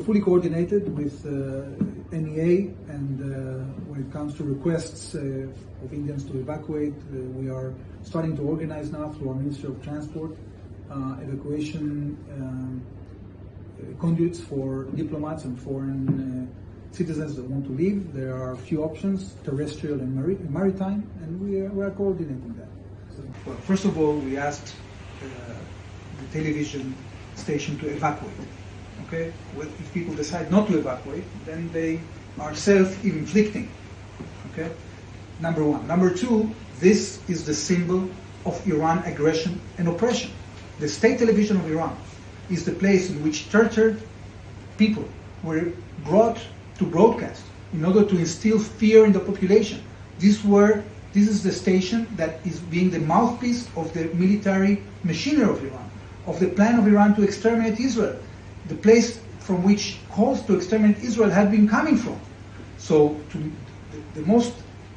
fully coordinated with NEA, and when it comes to requests of Indians to evacuate, we are starting to organize now through our Ministry of Transport evacuation conduits for diplomats and foreign citizens that want to leave. There are a few options, terrestrial and maritime, and we are coordinating that. Well, first of all, we asked the television station to evacuate. Okay, well, if people decide not to evacuate, then they are self-inflicting. Okay, number one. Number two, this is the symbol of Iran aggression and oppression. The state television of Iran is the place in which tortured people were brought to broadcast in order to instill fear in the population. This is the station that is being the mouthpiece of the military machinery of Iran, of the plan of Iran to exterminate Israel, the place from which calls to exterminate Israel had been coming from. So the most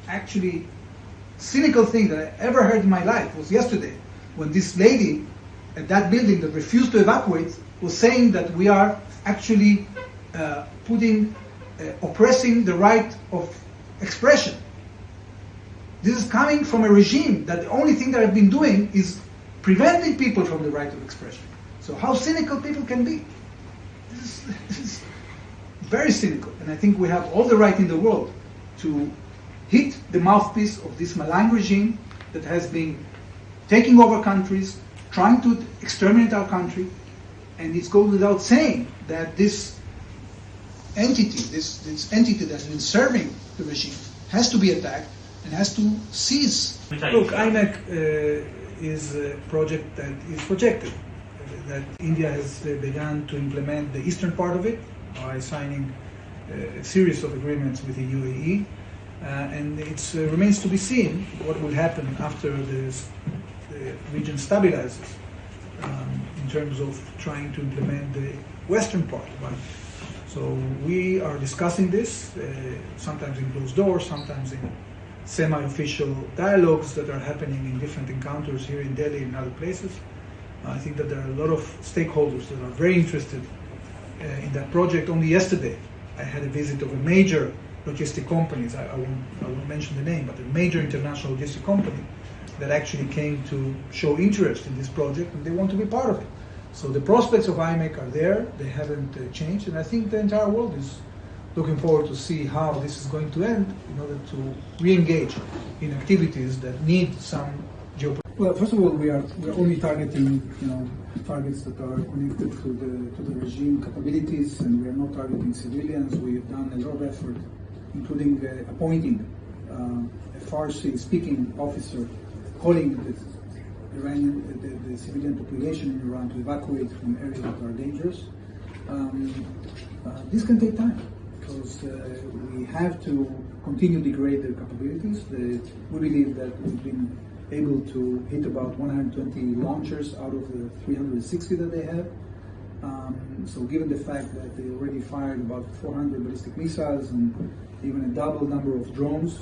actually cynical thing that I ever heard in my life was yesterday, when this lady at that building that refused to evacuate was saying that we are actually oppressing the right of expression. This is coming from a regime that the only thing that I've been doing is preventing people from the right of expression. So how cynical people can be. This is very cynical, and I think we have all the right in the world to hit the mouthpiece of this malign regime that has been taking over countries, trying to exterminate our country, and it goes without saying that this entity that has been serving the regime has to be attacked and has to cease. Look, IMEC is a project that is projected, that India has begun to implement the eastern part of it by signing a series of agreements with the UAE, and it remains to be seen what will happen after the region stabilizes in terms of trying to implement the western part. So we are discussing this, sometimes in closed doors, sometimes in semi-official dialogues that are happening in different encounters here in Delhi and other places. I think that there are a lot of stakeholders that are very interested in that project. Only yesterday I had a visit of a major logistic companies, I won't mention the name, but a major international logistic company that actually came to show interest in this project, and they want to be part of it. So the prospects of IMEC are there, they haven't changed, and I think the entire world is looking forward to see how this is going to end in order to re-engage in activities that need some geopolitical. Well, first of all, we are only targeting targets that are connected to the regime capabilities, and we are not targeting civilians. We have done a lot of effort, including appointing a Farsi-speaking officer, calling the civilian population in Iran to evacuate from areas that are dangerous. This can take time because we have to continue to degrade their capabilities. We believe that we've been able to hit about 120 launchers out of the 360 that they have. So given the fact that they already fired about 400 ballistic missiles and even a double number of drones,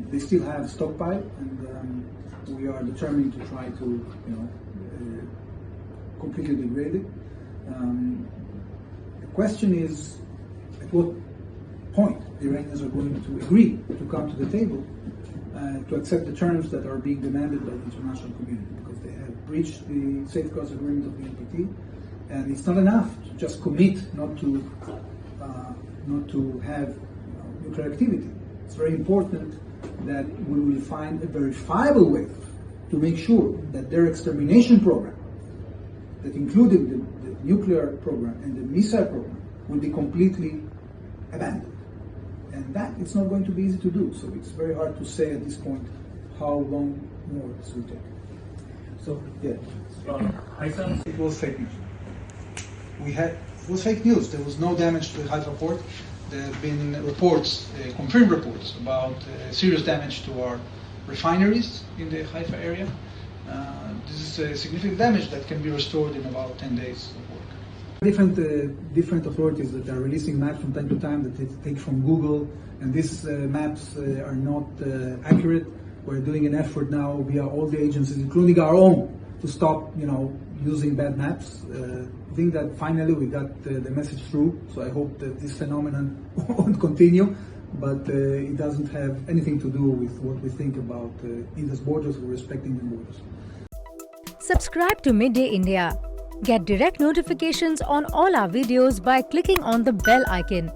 they still have stockpile, and we are determined to try to completely degrade it. The question is, at what point the Iranians are going to agree to come to the table to accept the terms that are being demanded by the international community, because they have breached the safeguards agreement of the NPT, and it's not enough to just commit not to have nuclear activity. It's very important that we will find a verifiable way to make sure that their extermination program, that included the nuclear program and the missile program, will be completely abandoned. And that it's not going to be easy to do. So it's very hard to say at this point how long more this will take. So, yeah. It was fake news. It was fake news. There was no damage to the Haifa port. There have been reports, confirmed reports, about serious damage to our refineries in the Haifa area. This is a significant damage that can be restored in about 10 days of work. Different authorities that are releasing maps from time to time that they take from Google, and these maps are not accurate. We're doing an effort now via all the agencies, including our own, to stop, using bad maps. I think that finally we got the message through, so I hope that this phenomenon won't continue, but it doesn't have anything to do with what we think about India's borders or respecting the borders. Subscribe to Midday India. Get direct notifications on all our videos by clicking on the bell icon.